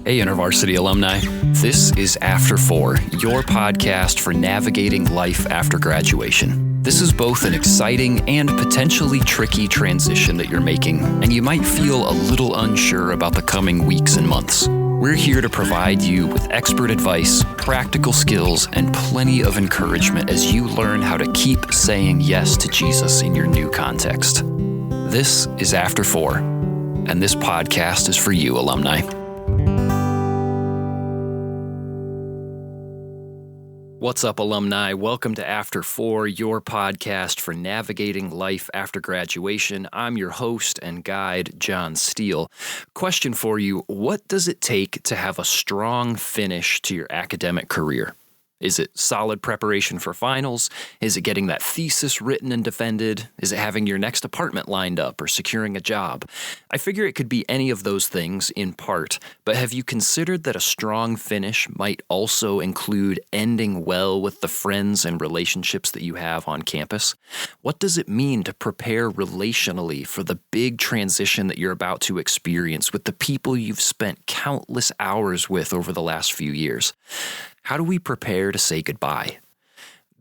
Hey, InterVarsity alumni. This is After 4, your podcast for navigating life after graduation. This is both an exciting and potentially tricky transition that you're making, and you might feel a little unsure about the coming weeks and months. We're here to provide you with expert advice, practical skills, and plenty of encouragement as you learn how to keep saying yes to Jesus in your new context. This is After 4, and this podcast is for you, alumni. What's up, alumni? Welcome to After 4, your podcast for navigating life after graduation. I'm your host and guide, John Steele. Question for you, what does it take to have a strong finish to your academic career? Is it solid preparation for finals? Is it getting that thesis written and defended? Is it having your next apartment lined up or securing a job? I figure it could be any of those things in part, but have you considered that a strong finish might also include ending well with the friends and relationships that you have on campus? What does it mean to prepare relationally for the big transition that you're about to experience with the people you've spent countless hours with over the last few years? How do we prepare to say goodbye?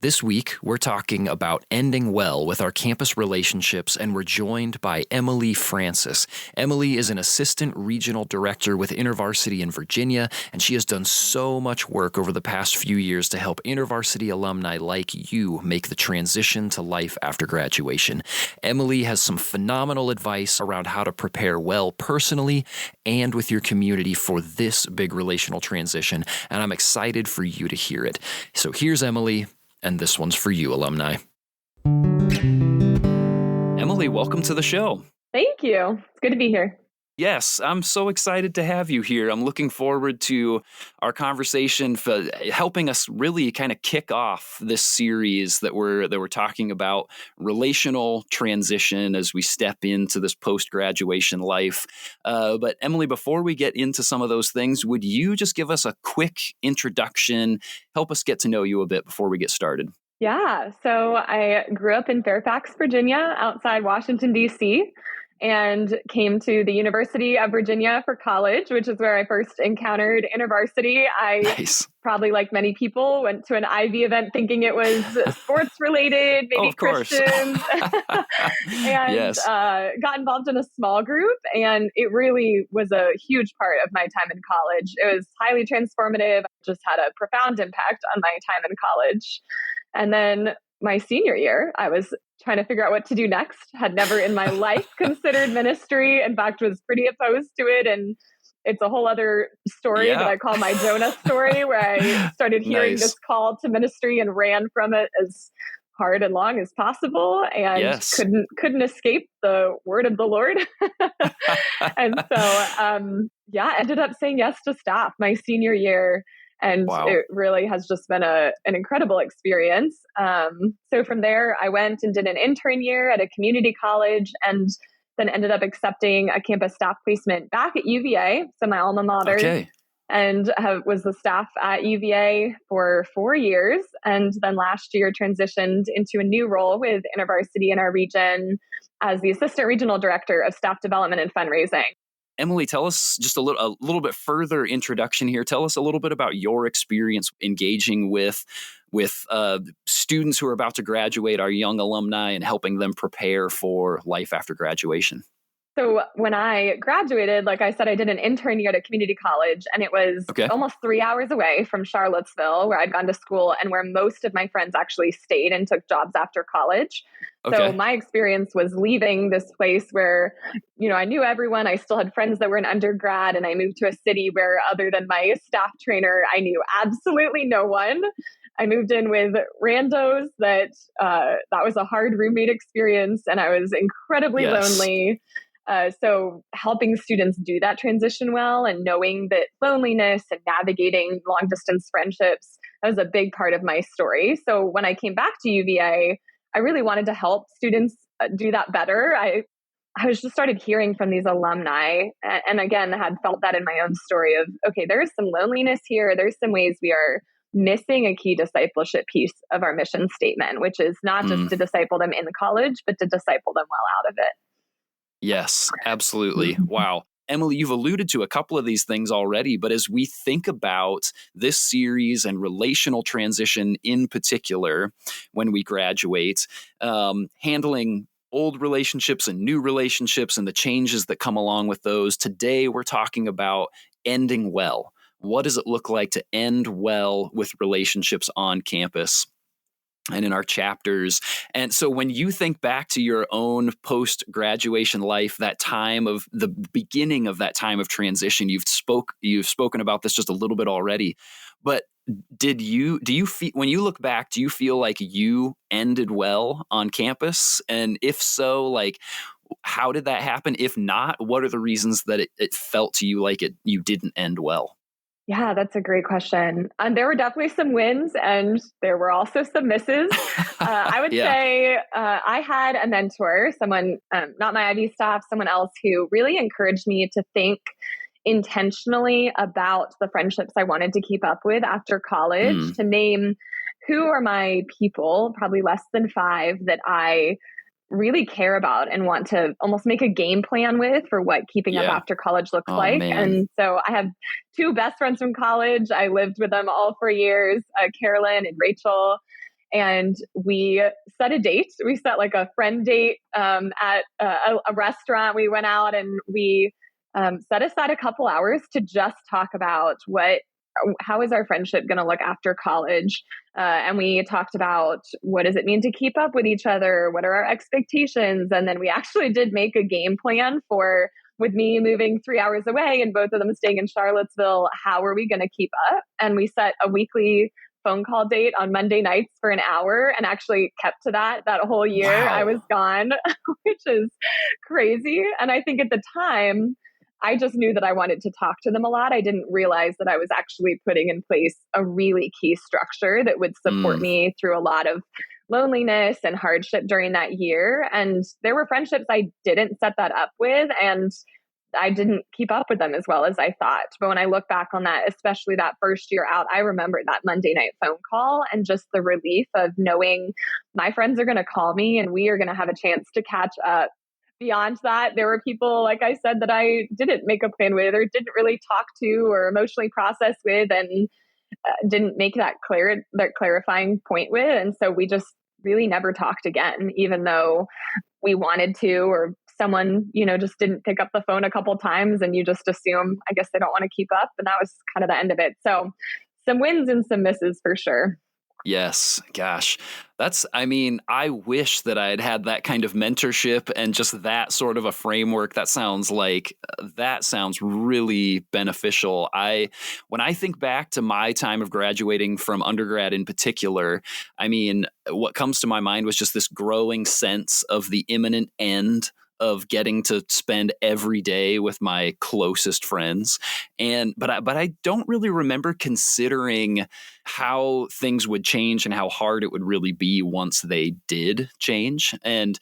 This week, we're talking about ending well with our campus relationships, and we're joined by Emily Francis. Emily is an assistant regional director with InterVarsity in Virginia, and she has done so much work over the past few years to help InterVarsity alumni like you make the transition to life after graduation. Emily has some phenomenal advice around how to prepare well personally and with your community for this big relational transition, and I'm excited for you to hear it. So here's Emily. And this one's for you, alumni. Emily, welcome to the show. Thank you. It's good to be here. Yes, I'm so excited to have you here. I'm looking forward to our conversation for helping us really kind of kick off this series that we're talking about relational transition as we step into this post-graduation life. But Emily, before we get into some of those things, would you just give us a quick introduction, help us get to know you a bit before we get started? Yeah. So I grew up in Fairfax, Virginia, outside Washington, D.C., and came to the University of Virginia for college, which is where I first encountered InterVarsity. Nice. Probably like many people, went to an Ivy event thinking it was sports related, maybe of course. Christians, and yes. Got involved in a small group. And it really was a huge part of my time in college. It was highly transformative, just had a profound impact on my time in college. And then my senior year, I was trying to figure out what to do next. Had never in my life considered ministry. In fact, was pretty opposed to it. And it's a whole other story that I call my Jonah story, where I started hearing this call to ministry and ran from it as hard and long as possible, and couldn't escape the word of the Lord. And so, ended up saying yes to staff my senior year. And It really has just been an incredible experience. So from there, I went and did an intern year at a community college, and then ended up accepting a campus staff placement back at UVA, so my alma mater. Okay. And was the staff at UVA for 4 years. And then last year transitioned into a new role with InterVarsity in our region as the assistant regional director of staff development and fundraising. Emily, tell us just a little bit further introduction here. Tell us a little bit about your experience engaging with students who are about to graduate, our young alumni, and helping them prepare for life after graduation. So when I graduated, like I said, I did an intern year at a community college, and it was almost 3 hours away from Charlottesville, where I'd gone to school and where most of my friends actually stayed and took jobs after college. So my experience was leaving this place where, I knew everyone. I still had friends that were in undergrad, and I moved to a city where, other than my staff trainer, I knew absolutely no one. I moved in with randos that was a hard roommate experience, and I was incredibly lonely. So helping students do that transition well, and knowing that loneliness and navigating long distance friendships, that was a big part of my story. So when I came back to UVA, I really wanted to help students do that better. I was just started hearing from these alumni, and again, had felt that in my own story of, okay, there's some loneliness here. There's some ways we are missing a key discipleship piece of our mission statement, which is not just to disciple them in college, but to disciple them well out of it. Yes, absolutely. Wow. Emily, you've alluded to a couple of these things already, but as we think about this series and relational transition in particular, when we graduate, handling old relationships and new relationships and the changes that come along with those, today we're talking about ending well. What does it look like to end well with relationships on campus and in our chapters? And so when you think back to your own post-graduation life, that time of the beginning of that time of transition, you've spoken about this just a little bit already, but do you feel, when you look back, do you feel like you ended well on campus? And if so, like, how did that happen? If not, what are the reasons that it felt to you like you didn't end well? Yeah, that's a great question. There were definitely some wins and there were also some misses. I would say I had a mentor, someone, not my IB staff, someone else who really encouraged me to think intentionally about the friendships I wanted to keep up with after college, to name who are my people, probably less than 5, that I really care about and want to almost make a game plan with for what keeping up after college looks like. Man. And so I have 2 best friends from college. I lived with them all for years, Carolyn and Rachel. And we set a date. We set like a friend date at a restaurant. We went out and we set aside a couple hours to just talk about how is our friendship going to look after college? And we talked about what does it mean to keep up with each other? What are our expectations? And then we actually did make a game plan for, with me moving 3 hours away and both of them staying in Charlottesville, how are we going to keep up? And we set a weekly phone call date on Monday nights for an hour and actually kept to that whole year. Wow. I was gone, which is crazy. And I think at the time, I just knew that I wanted to talk to them a lot. I didn't realize that I was actually putting in place a really key structure that would support me through a lot of loneliness and hardship during that year. And there were friendships I didn't set that up with, and I didn't keep up with them as well as I thought. But when I look back on that, especially that first year out, I remember that Monday night phone call and just the relief of knowing my friends are going to call me and we are going to have a chance to catch up. Beyond that, there were people, like I said, that I didn't make a plan with or didn't really talk to or emotionally process with, and didn't make that clarifying point with. And so we just really never talked again, even though we wanted to, or someone, just didn't pick up the phone a couple times and you just assume, I guess they don't want to keep up. And that was kind of the end of it. So some wins and some misses for sure. Yes. Gosh, I wish that I had had that kind of mentorship and just that sort of a framework. That sounds really beneficial. When I think back to my time of graduating from undergrad in particular, what comes to my mind was just this growing sense of the imminent end of getting to spend every day with my closest friends. But I don't really remember considering how things would change and how hard it would really be once they did change. And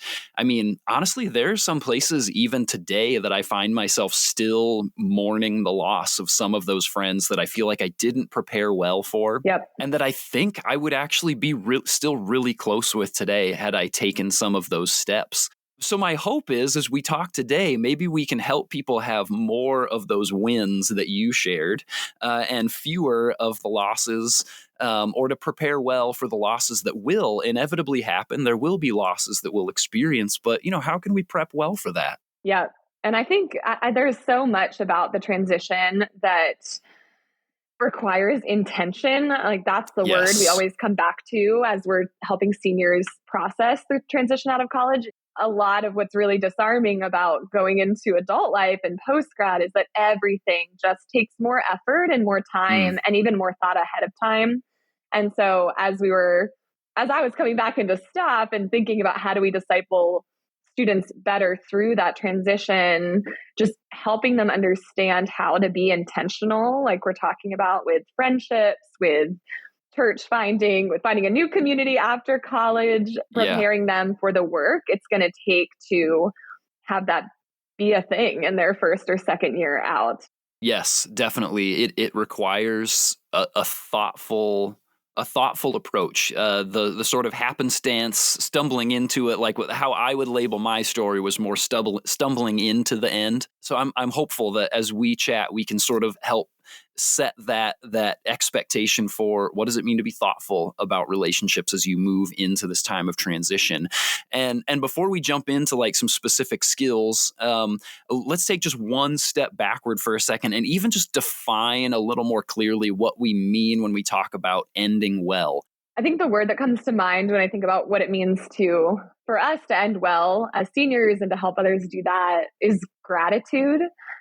honestly, there are some places even today that I find myself still mourning the loss of some of those friends that I feel like I didn't prepare well for. Yep. And that I think I would actually be still really close with today had I taken some of those steps. So my hope is, as we talk today, maybe we can help people have more of those wins that you shared and fewer of the losses, or to prepare well for the losses that will inevitably happen. There will be losses that we'll experience, but how can we prep well for that? Yeah. And I think there's so much about the transition that requires intention. Like that's the word we always come back to as we're helping seniors process the transition out of college. A lot of what's really disarming about going into adult life and post-grad is that everything just takes more effort and more time and even more thought ahead of time. And so as I was coming back into staff and thinking about how do we disciple students better through that transition, just helping them understand how to be intentional, like we're talking about with friendships, with church finding, with finding a new community after college, preparing them for the work it's going to take to have that be a thing in their first or second year out. Yes, definitely. It requires a thoughtful a thoughtful approach. The sort of happenstance, stumbling into it, like how I would label my story was more stumbling into the end. So I'm hopeful that as we chat, we can sort of help set that expectation for what does it mean to be thoughtful about relationships as you move into this time of transition. And before we jump into like some specific skills, let's take just one step backward for a second and even just define a little more clearly what we mean when we talk about ending well. I think the word that comes to mind when I think about what it means for us to end well as seniors and to help others do that is gratitude.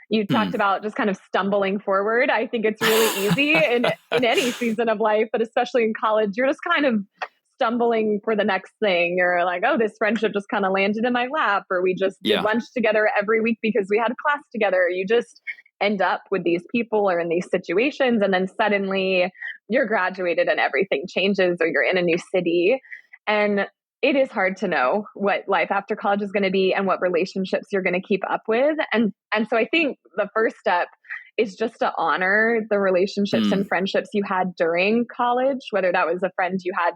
You talked about just kind of stumbling forward. I think it's really easy in any season of life, but especially in college, you're just kind of stumbling for the next thing. You're like, oh, this friendship just kind of landed in my lap, or we just did lunch together every week because we had a class together. You just end up with these people or in these situations, and then suddenly you're graduated and everything changes, or you're in a new city. And it is hard to know what life after college is going to be and what relationships you're going to keep up with. And so I think the first step is just to honor the relationships and friendships you had during college, whether that was a friend you had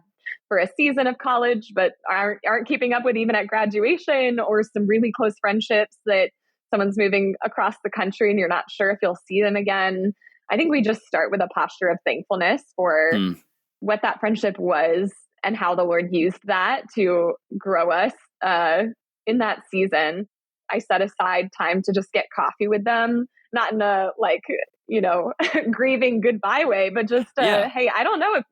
for a season of college, but aren't keeping up with even at graduation, or some really close friendships that someone's moving across the country and you're not sure if you'll see them again. I think we just start with a posture of thankfulness for what that friendship was and how the Lord used that to grow us in that season. I set aside time to just get coffee with them, not in a grieving goodbye way, but just hey, I don't know if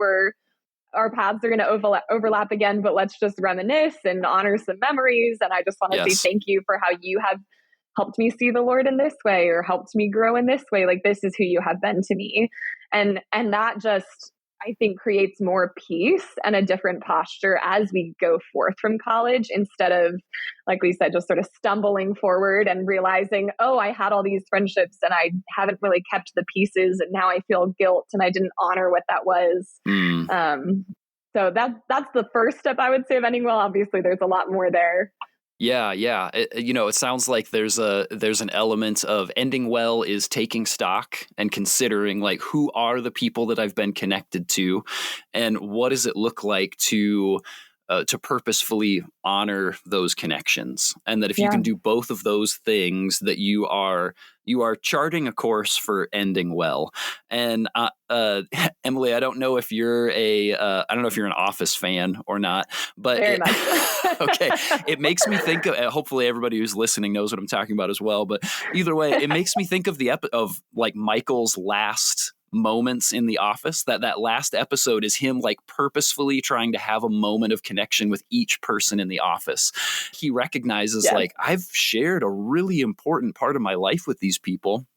our paths are going to overlap again, but let's just reminisce and honor some memories. And I just want to say thank you for how you have helped me see the Lord in this way, or helped me grow in this way. Like, this is who you have been to me. And that just, I think, creates more peace and a different posture as we go forth from college, instead of, like we said, just sort of stumbling forward and realizing, oh, I had all these friendships and I haven't really kept the pieces, and now I feel guilt and I didn't honor what that was. So that's the first step, I would say, of ending well. Obviously, there's a lot more there. Yeah. It sounds like there's an element of ending well is taking stock and considering, like, who are the people that I've been connected to, and what does it look like to purposefully honor those connections. And that if you can do both of those things, that you are charting a course for ending well. And Emily, I don't know if you're an Office fan or not, but Very much. okay, it makes me think of, hopefully everybody who's listening knows what I'm talking about as well, but either way, it makes me think of of like Michael's last moments in the office. That last episode is him like purposefully trying to have a moment of connection with each person in the office. He recognizes like, I've shared a really important part of my life with these people.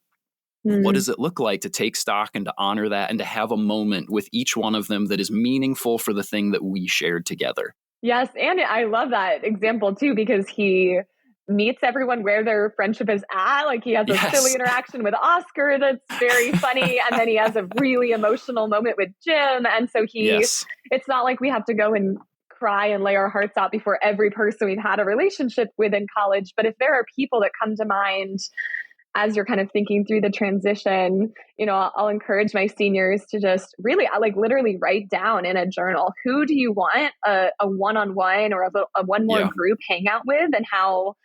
What does it look like to take stock and to honor that, and to have a moment with each one of them that is meaningful for the thing that we shared together? Yes. And I love that example too, because he meets everyone where their friendship is at. Like, he has a silly interaction with Oscar that's very funny. And then he has a really emotional moment with Jim. And so it's not like we have to go and cry and lay our hearts out before every person we've had a relationship with in college. But if there are people that come to mind as you're kind of thinking through the transition, I'll encourage my seniors to just really, literally write down in a journal, who do you want a one-on-one or a one more group hangout with, and how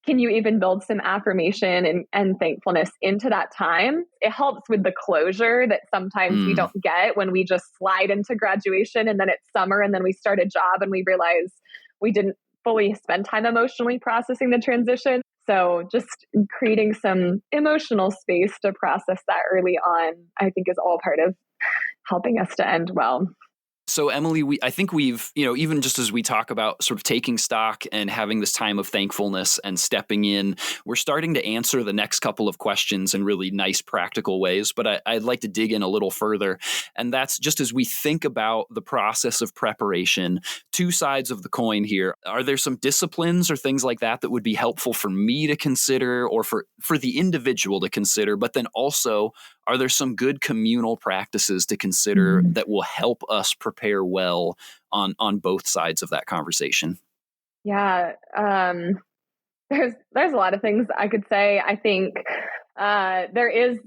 can you even build some affirmation and thankfulness into that time? It helps with the closure that sometimes we don't get when we just slide into graduation and then it's summer and then we start a job and we realize we didn't fully spend time emotionally processing the transition. So just creating some emotional space to process that early on, I think, is all part of helping us to end well. So Emily, I think we've, even just as we talk about sort of taking stock and having this time of thankfulness and stepping in, we're starting to answer the next couple of questions in really nice, practical ways. But I'd like to dig in a little further. And that's just as we think about the process of preparation, two sides of the coin here. Are there some disciplines or things like that would be helpful for me to consider, or for the individual to consider? But then also, are there some good communal practices to consider that will help us prepare well on both sides of that conversation? Yeah, there's a lot of things I could say. I think there is,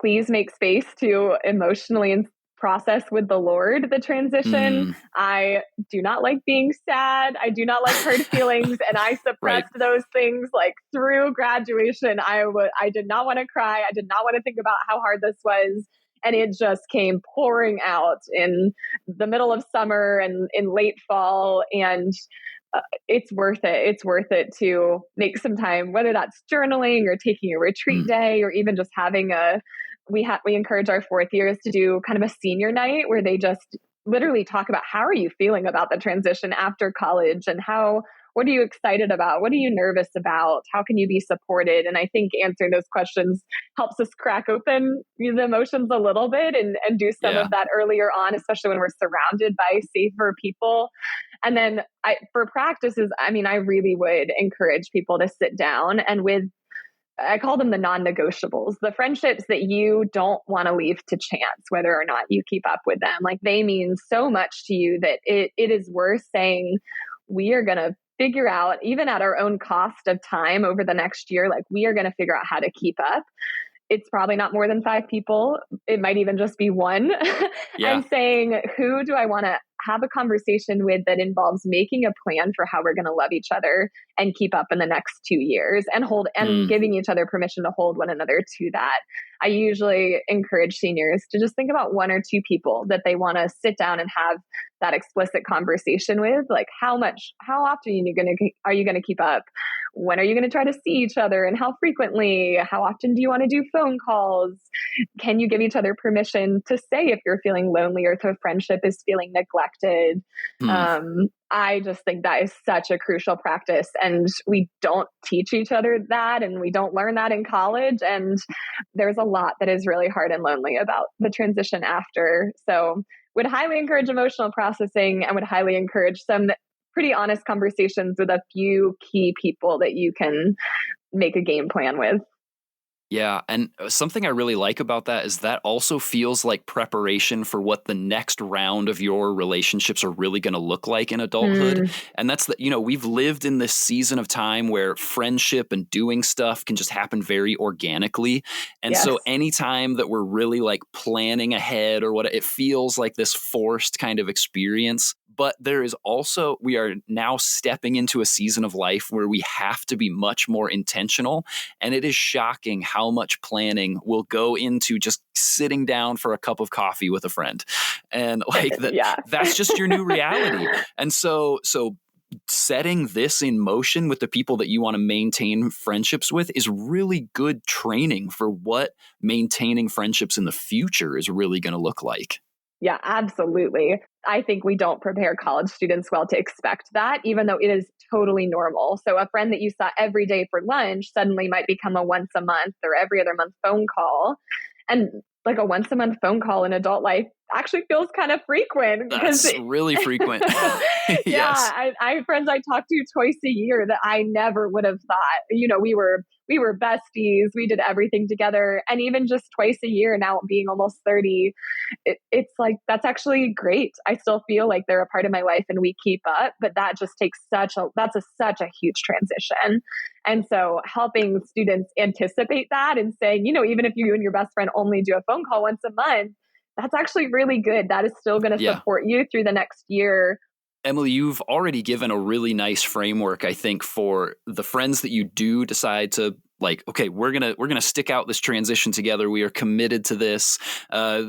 please make space to emotionally and process with the Lord, the transition. I do not like being sad. I do not like hurt feelings. And I suppressed those things like through graduation. I did not want to cry. I did not want to think about how hard this was. And it just came pouring out in the middle of summer and in late fall. And it's worth it. It's worth it to make some time, whether that's journaling or taking a retreat day, or even just having we encourage our fourth years to do kind of a senior night where they just literally talk about how are you feeling about the transition after college, and what are you excited about? What are you nervous about? How can you be supported? And I think answering those questions helps us crack open the emotions a little bit and do some of that earlier on, especially when we're surrounded by safer people. And then for practices, I mean, I really would encourage people to sit down and I call them the non-negotiables, the friendships that you don't want to leave to chance, whether or not you keep up with them. Like they mean so much to you that it is worth saying, we are going to figure out, even at our own cost of time over the next year, like we are going to figure out how to keep up. It's probably not more than 5 people. It might even just be one. And saying, who do I want to have a conversation with that involves making a plan for how we're going to love each other and keep up in the next 2 years, and giving each other permission to hold one another to that. I usually encourage seniors to just think about 1 or 2 people that they want to sit down and have that explicit conversation with. Like how often are you going to keep up? When are you going to try to see each other, and how frequently? How often do you want to do phone calls? Can you give each other permission to say if you're feeling lonely or if a friendship is feeling neglected? I just think that is such a crucial practice, and we don't teach each other that, and we don't learn that in college. And there's a lot that is really hard and lonely about the transition after. So would highly encourage emotional processing, and would highly encourage some pretty honest conversations with a few key people that you can make a game plan with. Yeah, and something I really like about that is that also feels like preparation for what the next round of your relationships are really going to look like in adulthood. And that's we've lived in this season of time where friendship and doing stuff can just happen very organically. And so anytime that we're really like planning ahead or it feels like this forced kind of experience. But there is also, we are now stepping into a season of life where we have to be much more intentional. And it is shocking how much planning will go into just sitting down for a cup of coffee with a friend. And like that's just your new reality. And so setting this in motion with the people that you want to maintain friendships with is really good training for what maintaining friendships in the future is really going to look like. Yeah, absolutely. I think we don't prepare college students well to expect that, even though it is totally normal. So a friend that you saw every day for lunch suddenly might become a once a month or every other month phone call. And like a once a month phone call in adult life actually feels kind of frequent. That's really frequent. Yes. I have friends I talk to twice a year that I never would have thought. We were besties. We did everything together. And even just twice a year now, being almost 30, it's like, that's actually great. I still feel like they're a part of my life and we keep up, but that just takes such a huge transition. And so helping students anticipate that and saying, even if you and your best friend only do a phone call once a month, that's actually really good. That is still going to support you through the next year. Emily, you've already given a really nice framework, I think, for the friends that you do decide to like, okay, we're gonna stick out this transition together. We are committed to this.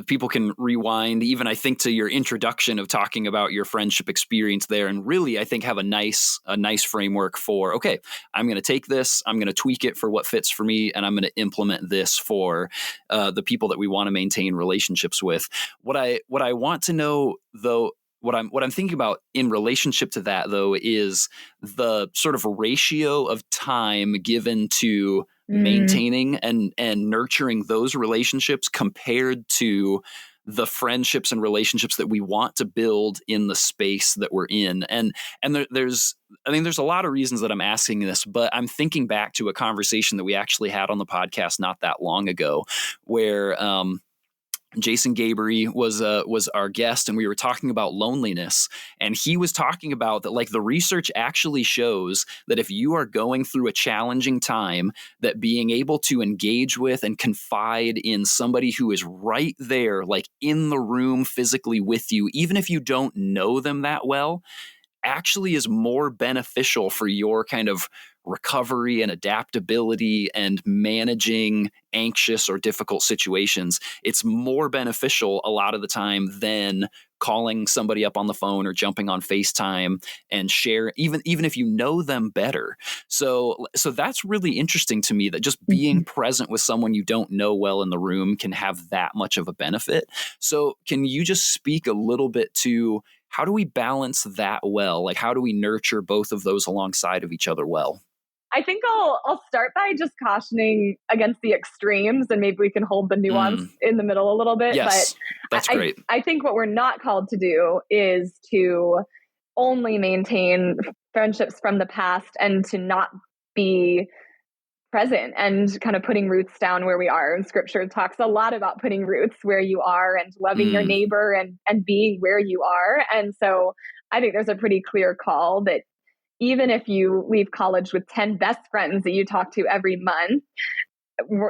People can rewind, even I think, to your introduction of talking about your friendship experience there, and really, I think, have a nice framework for, okay, I'm going to take this, I'm going to tweak it for what fits for me, and I'm going to implement this for the people that we want to maintain relationships with. What I want to know, though, what I'm thinking about in relationship to that, though, is the sort of ratio of time given to maintaining and nurturing those relationships compared to the friendships and relationships that we want to build in the space that we're in. And there's a lot of reasons that I'm asking this, but I'm thinking back to a conversation that we actually had on the podcast not that long ago where Jason Gabery was our guest, and we were talking about loneliness. And he was talking about that, like, the research actually shows that if you are going through a challenging time, that being able to engage with and confide in somebody who is right there, like in the room physically with you, even if you don't know them that well, actually is more beneficial for your kind of recovery and adaptability and managing anxious or difficult situations. It's more beneficial a lot of the time than calling somebody up on the phone or jumping on FaceTime and share, even if you know them better. So that's really interesting to me, that just being present with someone you don't know well in the room can have that much of a benefit. So can you just speak a little bit to how do we balance that well? Like, how do we nurture both of those alongside of each other well? I think I'll start by just cautioning against the extremes, and maybe we can hold the nuance in the middle a little bit. Yes, but that's great. I think what we're not called to do is to only maintain friendships from the past and to not be present and kind of putting roots down where we are. And scripture talks a lot about putting roots where you are and loving your neighbor and being where you are. And so I think there's a pretty clear call that even if you leave college with 10 best friends that you talk to every month,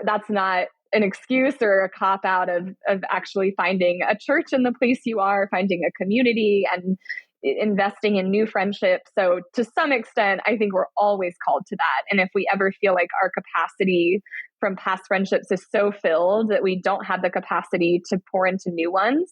that's not an excuse or a cop out of actually finding a church in the place you are, finding a community and investing in new friendships. So to some extent, I think we're always called to that. And if we ever feel like our capacity from past friendships is so filled that we don't have the capacity to pour into new ones,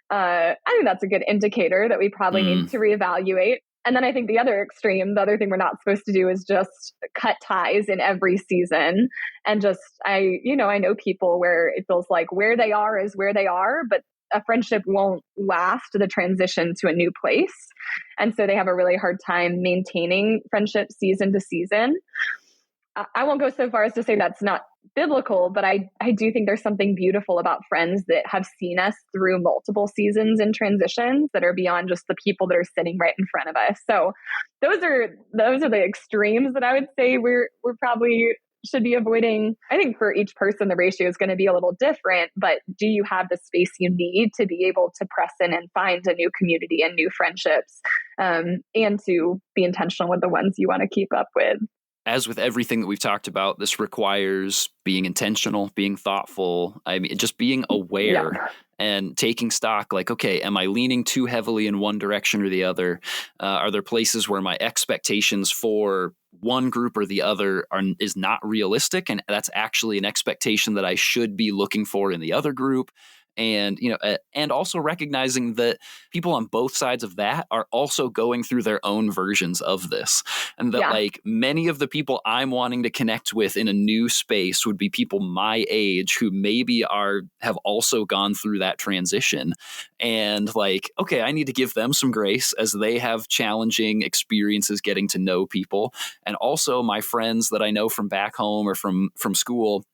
I think that's a good indicator that we probably need to reevaluate. And then I think the other extreme, the other thing we're not supposed to do is just cut ties in every season. And just, I know people where it feels like where they are is where they are, but a friendship won't last the transition to a new place. And so they have a really hard time maintaining friendship season to season. I won't go so far as to say that's not biblical, but I do think there's something beautiful about friends that have seen us through multiple seasons and transitions that are beyond just the people that are sitting right in front of us. So those are the extremes that I would say we're probably should be avoiding. I think for each person, the ratio is going to be a little different, but do you have the space you need to be able to press in and find a new community and new friendships, and to be intentional with the ones you want to keep up with? As with everything that we've talked about, this requires being intentional, being thoughtful. I mean, just being aware and taking stock, like, okay, am I leaning too heavily in one direction or the other? Are there places where my expectations for one group or the other is not realistic, and that's actually an expectation that I should be looking for in the other group? And, and also recognizing that people on both sides of that are also going through their own versions of this. And that like many of the people I'm wanting to connect with in a new space would be people my age who maybe have also gone through that transition. And like, okay, I need to give them some grace as they have challenging experiences getting to know people. And also my friends that I know from back home or from school,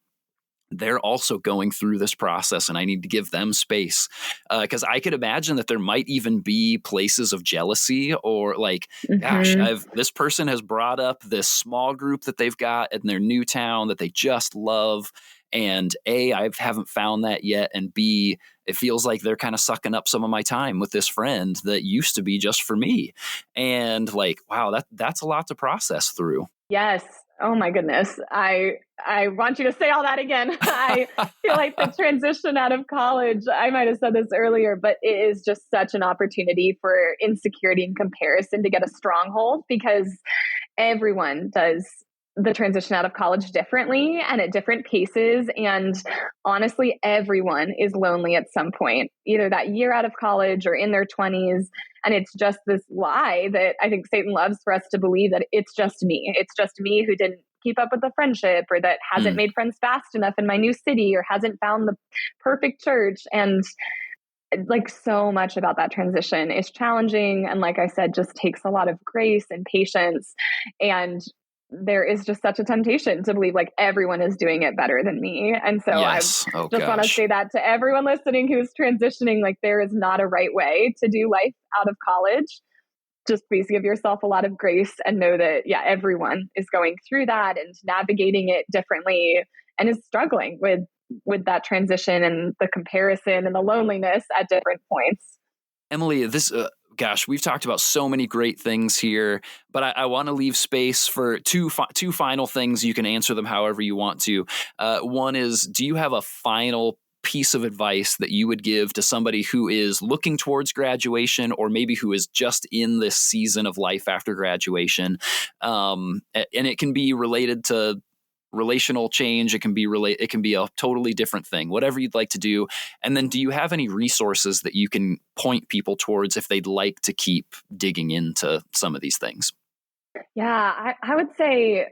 they're also going through this process, and I need to give them space, because I could imagine that there might even be places of jealousy or like, gosh, this person has brought up this small group that they've got in their new town that they just love. And A, I haven't found that yet. And B, it feels like they're kind of sucking up some of my time with this friend that used to be just for me. And like, wow, that's a lot to process through. Yes. Oh my goodness. I want you to say all that again. I feel like the transition out of college, I might have said this earlier, but it is just such an opportunity for insecurity and comparison to get a stronghold, because everyone does the transition out of college differently and at different paces. And honestly, everyone is lonely at some point, either that year out of college or in their 20s. And it's just this lie that I think Satan loves for us to believe, that it's just me. It's just me who didn't keep up with the friendship, or that hasn't made friends fast enough in my new city, or hasn't found the perfect church. And like, so much about that transition is challenging. And like I said, just takes a lot of grace and patience. And there is just such a temptation to believe like everyone is doing it better than me. And so I just want to say that to everyone listening who's transitioning, like, there is not a right way to do life out of college. Just please give yourself a lot of grace and know that, everyone is going through that and navigating it differently and is struggling with with that transition and the comparison and the loneliness at different points. Emily, this, gosh, we've talked about so many great things here, but I want to leave space for two final things. You can answer them however you want to. One is, do you have a final piece of advice that you would give to somebody who is looking towards graduation, or maybe who is just in this season of life after graduation? And it can be related to relational change. It can be a totally different thing, whatever you'd like to do. And then, do you have any resources that you can point people towards if they'd like to keep digging into some of these things? Yeah, I would say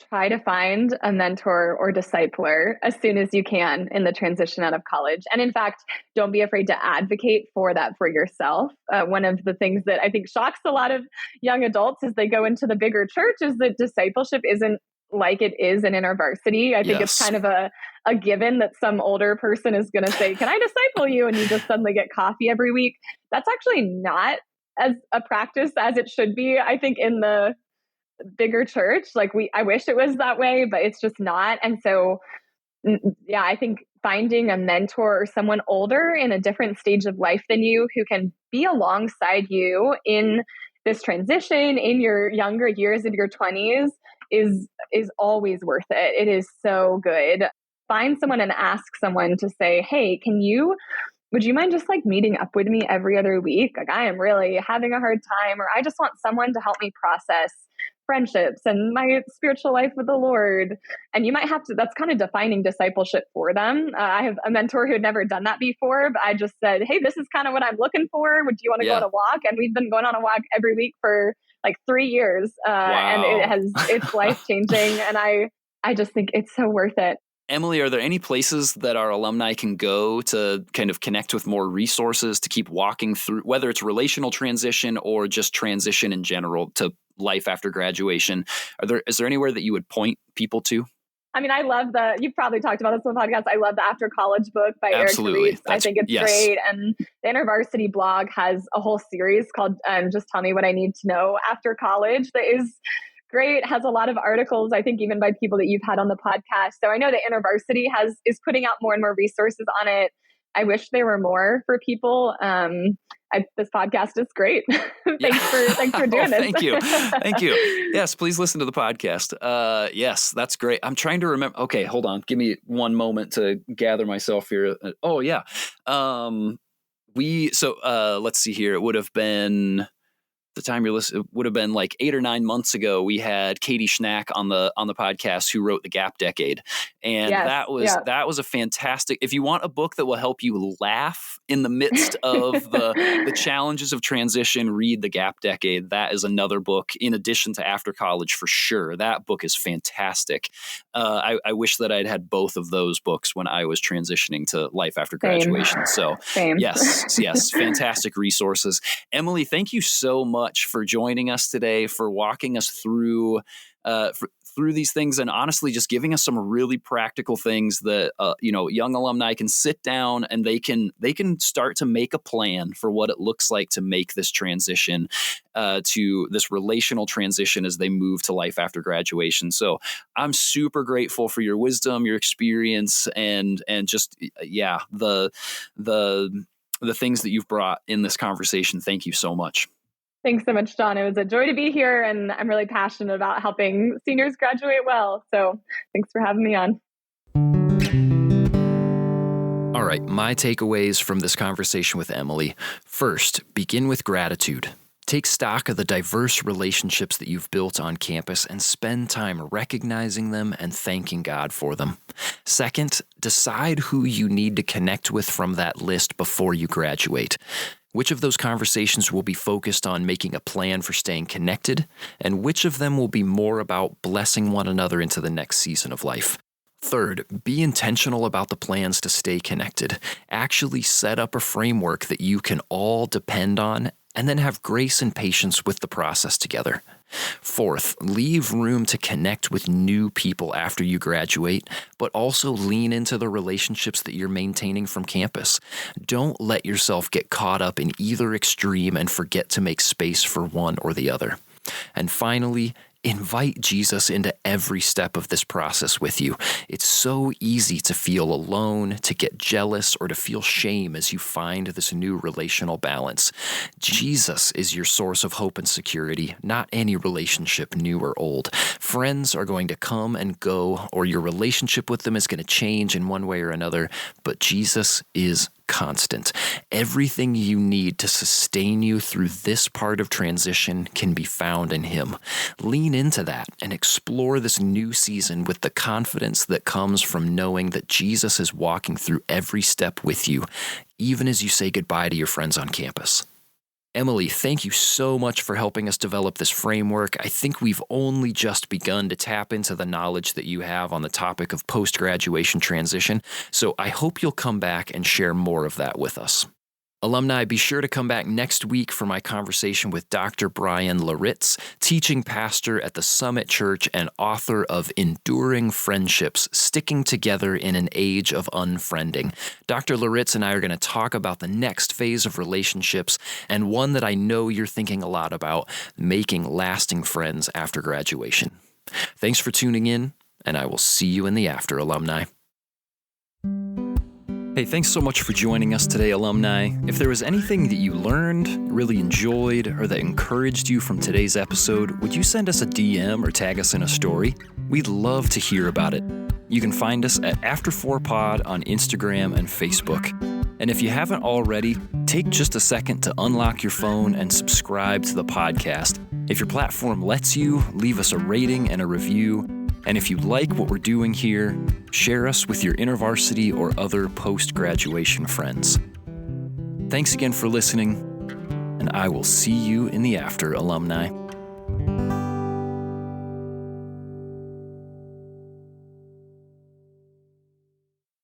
try to find a mentor or discipler as soon as you can in the transition out of college. And in fact, don't be afraid to advocate for that for yourself. One of the things that I think shocks a lot of young adults as they go into the bigger church is that discipleship isn't like it is in InterVarsity. I think it's kind of a given that some older person is going to say, "Can I disciple you?" And you just suddenly get coffee every week. That's actually not as a practice as it should be. I think in the bigger church, I wish it was that way, but it's just not. And so, yeah, I think finding a mentor or someone older in a different stage of life than you who can be alongside you in this transition in your younger years of your 20s is always worth it. It is so good. Find someone and ask someone to say, "Hey, would you mind just meeting up with me every other week? I am really having a hard time," or "I just want someone to help me process friendships and my spiritual life with the Lord." And you might have to, that's kind of defining discipleship for them. I have a mentor who had never done that before, but I just said, "Hey, this is kind of what I'm looking for. Would you want to go on a walk?" And we've been going on a walk every week for 3 years. Wow. And it's life-changing. And I just think it's so worth it. Emily, are there any places that our alumni can go to kind of connect with more resources to keep walking through, whether it's relational transition or just transition in general to life after graduation? Is there anywhere that you would point people to? I mean, I love you've probably talked about this on the podcast. I love the After College book by Absolutely. Eric Reeves. I think it's great. And the InterVarsity blog has a whole series called Just Tell Me What I Need to Know After College that is great. Has a lot of articles, I think, even by people that you've had on the podcast. So I know that InterVarsity is putting out more and more resources on it. I wish there were more for people. This podcast is great. Thanks for doing this. Thank you. Thank you. Yes, please listen to the podcast. Yes, that's great. I'm trying to remember. Okay, hold on. Give me one moment to gather myself here. Oh yeah. Let's see here. It would have been, the time you're listening, it would have been 8 or 9 months ago. We had Katie Schnack on the podcast, who wrote The Gap Decade, and that was a fantastic. If you want a book that will help you laugh in the midst of the challenges of transition, read The Gap Decade. That is another book in addition to After College for sure. That book is fantastic. I wish that I'd had both of those books when I was transitioning to life after graduation. So yes, fantastic resources. Emily, thank you so much for joining us today, for walking us through these things, and honestly just giving us some really practical things that young alumni can sit down and they can start to make a plan for what it looks like to make this transition to this relational transition as they move to life after graduation. So I'm super grateful for your wisdom, your experience, and just the things that you've brought in this conversation. Thank you so much. Thanks so much, John. It was a joy to be here, and I'm really passionate about helping seniors graduate well. So thanks for having me on. All right, my takeaways from this conversation with Emily. First, begin with gratitude. Take stock of the diverse relationships that you've built on campus and spend time recognizing them and thanking God for them. Second, decide who you need to connect with from that list before you graduate. Which of those conversations will be focused on making a plan for staying connected, and which of them will be more about blessing one another into the next season of life? Third, be intentional about the plans to stay connected. Actually set up a framework that you can all depend on, and then have grace and patience with the process together. Fourth, leave room to connect with new people after you graduate, but also lean into the relationships that you're maintaining from campus. Don't let yourself get caught up in either extreme and forget to make space for one or the other. And finally, Invite Jesus into every step of this process with you. It's so easy to feel alone, to get jealous, or to feel shame as you find this new relational balance. Jesus is your source of hope and security, not any relationship, new or old. Friends are going to come and go, or your relationship with them is going to change in one way or another, but Jesus is constant. Everything you need to sustain you through this part of transition can be found in Him. Lean into that and explore this new season with the confidence that comes from knowing that Jesus is walking through every step with you, even as you say goodbye to your friends on campus. Emily, thank you so much for helping us develop this framework. I think we've only just begun to tap into the knowledge that you have on the topic of post-graduation transition, so I hope you'll come back and share more of that with us. Alumni, be sure to come back next week for my conversation with Dr. Brian Laritz, teaching pastor at the Summit Church and author of Enduring Friendships, Sticking Together in an Age of Unfriending. Dr. Laritz and I are going to talk about the next phase of relationships, and one that I know you're thinking a lot about, making lasting friends after graduation. Thanks for tuning in, and I will see you in the after, alumni. Hey, thanks so much for joining us today, alumni. If there was anything that you learned, really enjoyed, or that encouraged you from today's episode, would you send us a DM or tag us in a story? We'd love to hear about it. You can find us at After4Pod on Instagram and Facebook. And if you haven't already, take just a second to unlock your phone and subscribe to the podcast. If your platform lets you, leave us a rating and a review. And if you like what we're doing here, share us with your InterVarsity or other post-graduation friends. Thanks again for listening, and I will see you in the after, alumni.